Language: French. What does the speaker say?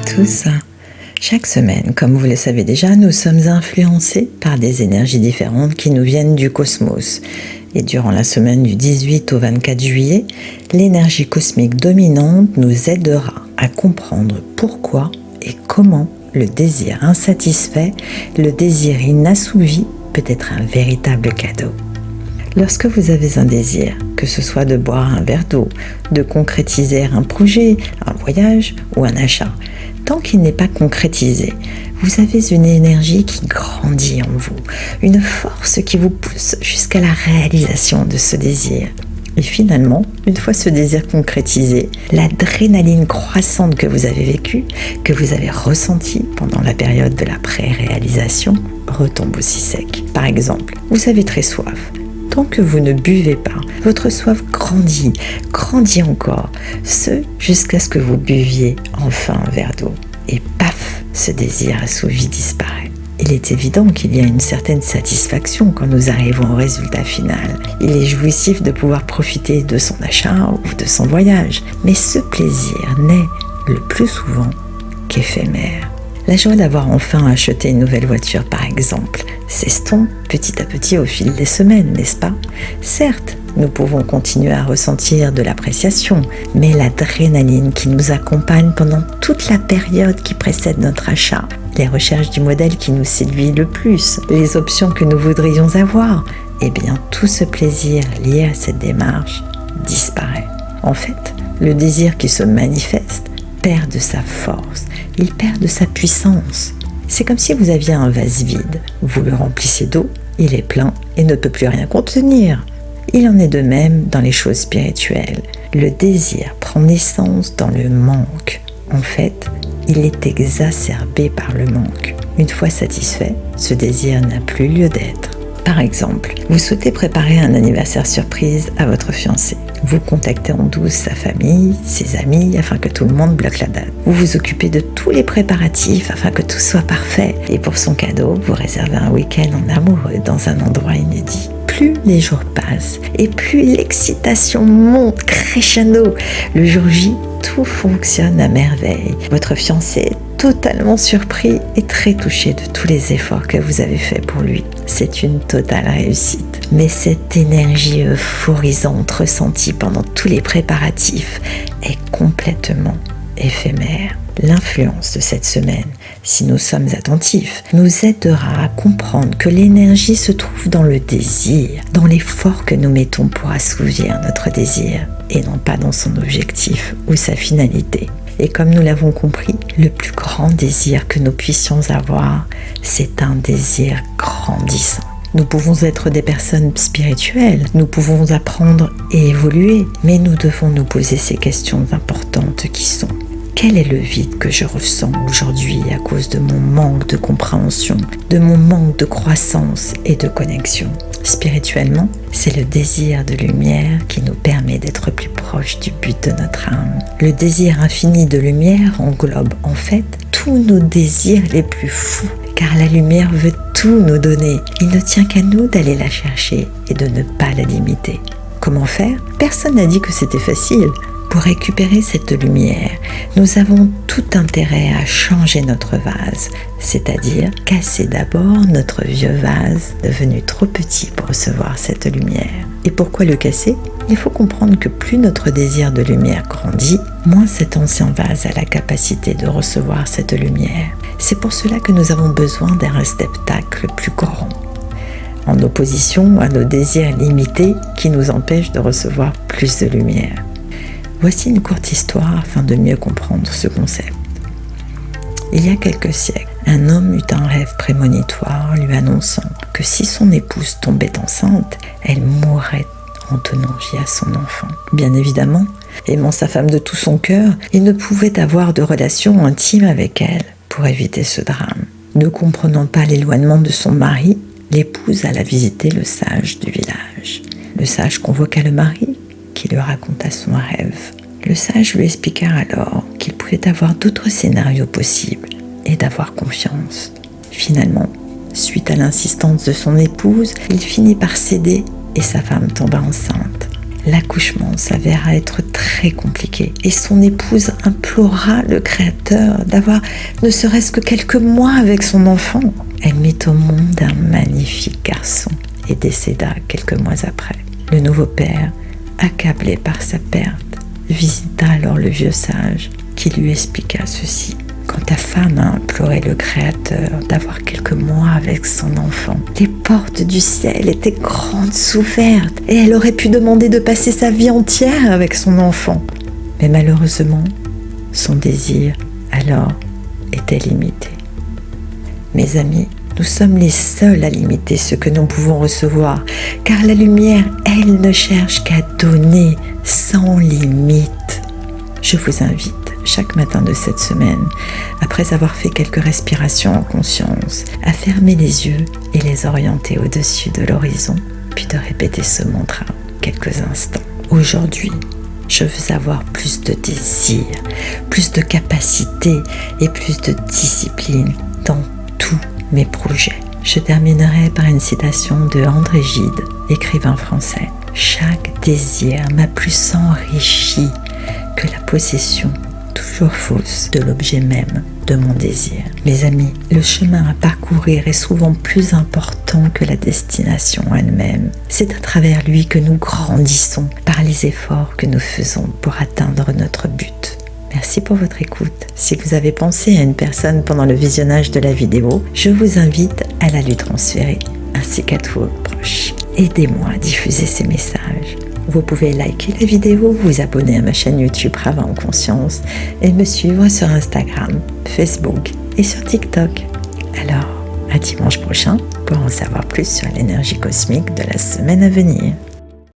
tous. Chaque semaine, comme vous le savez déjà, nous sommes influencés par des énergies différentes qui nous viennent du cosmos. Et durant la semaine du 18 au 24 juillet, l'énergie cosmique dominante nous aidera à comprendre pourquoi et comment le désir insatisfait, le désir inassouvi peut être un véritable cadeau. Lorsque vous avez un désir, que ce soit de boire un verre d'eau, de concrétiser un projet, un voyage ou un achat, tant qu'il n'est pas concrétisé, vous avez une énergie qui grandit en vous, une force qui vous pousse jusqu'à la réalisation de ce désir. Et finalement, une fois ce désir concrétisé, l'adrénaline croissante que vous avez vécue, que vous avez ressentie pendant la période de la pré-réalisation, retombe aussi sec. Par exemple, vous avez très soif. Tant que vous ne buvez pas, votre soif grandit encore, ce jusqu'à ce que vous buviez enfin un verre d'eau. Et paf, ce désir assouvi disparaît. Il est évident qu'il y a une certaine satisfaction quand nous arrivons au résultat final. Il est jouissif de pouvoir profiter de son achat ou de son voyage, mais ce plaisir n'est, le plus souvent, qu'éphémère. La joie d'avoir enfin acheté une nouvelle voiture, par exemple, s'estompe petit à petit au fil des semaines, n'est-ce pas ? Certes, nous pouvons continuer à ressentir de l'appréciation, mais l'adrénaline qui nous accompagne pendant toute la période qui précède notre achat, les recherches du modèle qui nous séduit le plus, les options que nous voudrions avoir, eh bien tout ce plaisir lié à cette démarche disparaît. En fait, le désir qui se manifeste perd de sa force, il perd de sa puissance. C'est comme si vous aviez un vase vide, vous le remplissez d'eau, il est plein et ne peut plus rien contenir. Il en est de même dans les choses spirituelles. Le désir prend naissance dans le manque. En fait, il est exacerbé par le manque. Une fois satisfait, ce désir n'a plus lieu d'être. Par exemple, vous souhaitez préparer un anniversaire surprise à votre fiancé. Vous contactez en douce sa famille, ses amis, afin que tout le monde bloque la date. Vous vous occupez de tous les préparatifs afin que tout soit parfait. Et pour son cadeau, vous réservez un week-end en amoureux dans un endroit inédit. Plus les jours passent et plus l'excitation monte crescendo. Le jour J, tout fonctionne à merveille. Votre fiancé est totalement surpris et très touché de tous les efforts que vous avez faits pour lui. C'est une totale réussite. Mais cette énergie euphorisante ressentie pendant tous les préparatifs est complètement éphémère. L'influence de cette semaine, si nous sommes attentifs, nous aidera à comprendre que l'énergie se trouve dans le désir, dans l'effort que nous mettons pour assouvir notre désir, et non pas dans son objectif ou sa finalité. Et comme nous l'avons compris, le plus grand désir que nous puissions avoir, c'est un désir grandissant. Nous pouvons être des personnes spirituelles, nous pouvons apprendre et évoluer, mais nous devons nous poser ces questions importantes qui sont: quel est le vide que je ressens aujourd'hui à cause de mon manque de compréhension, de mon manque de croissance et de connexion ? Spirituellement, c'est le désir de lumière qui nous permet d'être plus proches du but de notre âme. Le désir infini de lumière englobe en fait tous nos désirs les plus fous, car la lumière veut tout nous donner. Il ne tient qu'à nous d'aller la chercher et de ne pas la limiter. Comment faire ? Personne n'a dit que c'était facile. Pour récupérer cette lumière, nous avons tout intérêt à changer notre vase, c'est-à-dire casser d'abord notre vieux vase devenu trop petit pour recevoir cette lumière. Et pourquoi le casser ? Il faut comprendre que plus notre désir de lumière grandit, moins cet ancien vase a la capacité de recevoir cette lumière. C'est pour cela que nous avons besoin d'un réceptacle plus grand, en opposition à nos désirs limités qui nous empêchent de recevoir plus de lumière. Voici une courte histoire afin de mieux comprendre ce concept. Il y a quelques siècles, un homme eut un rêve prémonitoire lui annonçant que si son épouse tombait enceinte, elle mourrait en donnant vie à son enfant. Bien évidemment, aimant sa femme de tout son cœur, il ne pouvait avoir de relation intime avec elle pour éviter ce drame. Ne comprenant pas l'éloignement de son mari, l'épouse alla visiter le sage du village. Le sage convoqua le mari, qui lui raconta son rêve. Le sage lui expliqua alors qu'il pouvait avoir d'autres scénarios possibles et d'avoir confiance. Finalement, suite à l'insistance de son épouse, il finit par céder et sa femme tomba enceinte. L'accouchement s'avéra être très compliqué et son épouse implora le Créateur d'avoir ne serait-ce que quelques mois avec son enfant. Elle mit au monde un magnifique garçon et décéda quelques mois après. Le nouveau père, accablé par sa perte, visita alors le vieux sage qui lui expliqua ceci. Quand ta femme a imploré le Créateur d'avoir quelques mois avec son enfant, les portes du ciel étaient grandes ouvertes et elle aurait pu demander de passer sa vie entière avec son enfant. Mais malheureusement, son désir alors était limité. Mes amis, nous sommes les seuls à limiter ce que nous pouvons recevoir, car la lumière, elle, ne cherche qu'à donner sans limite. Je vous invite chaque matin de cette semaine, après avoir fait quelques respirations en conscience, à fermer les yeux et les orienter au-dessus de l'horizon, puis de répéter ce mantra quelques instants. Aujourd'hui, je veux avoir plus de désir, plus de capacité et plus de discipline dans tous mes projets. Je terminerai par une citation de André Gide, écrivain français. « Chaque désir m'a plus enrichi que la possession toujours fausse de l'objet même de mon désir. » Mes amis, le chemin à parcourir est souvent plus important que la destination elle-même. C'est à travers lui que nous grandissons par les efforts que nous faisons pour atteindre notre but. Merci pour votre écoute. Si vous avez pensé à une personne pendant le visionnage de la vidéo, je vous invite à la lui transférer, ainsi qu'à tous vos proches. Aidez-moi à diffuser ces messages. Vous pouvez liker la vidéo, vous abonner à ma chaîne YouTube Rava en Conscience et me suivre sur Instagram, Facebook et sur TikTok. Alors, à dimanche prochain pour en savoir plus sur l'énergie cosmique de la semaine à venir.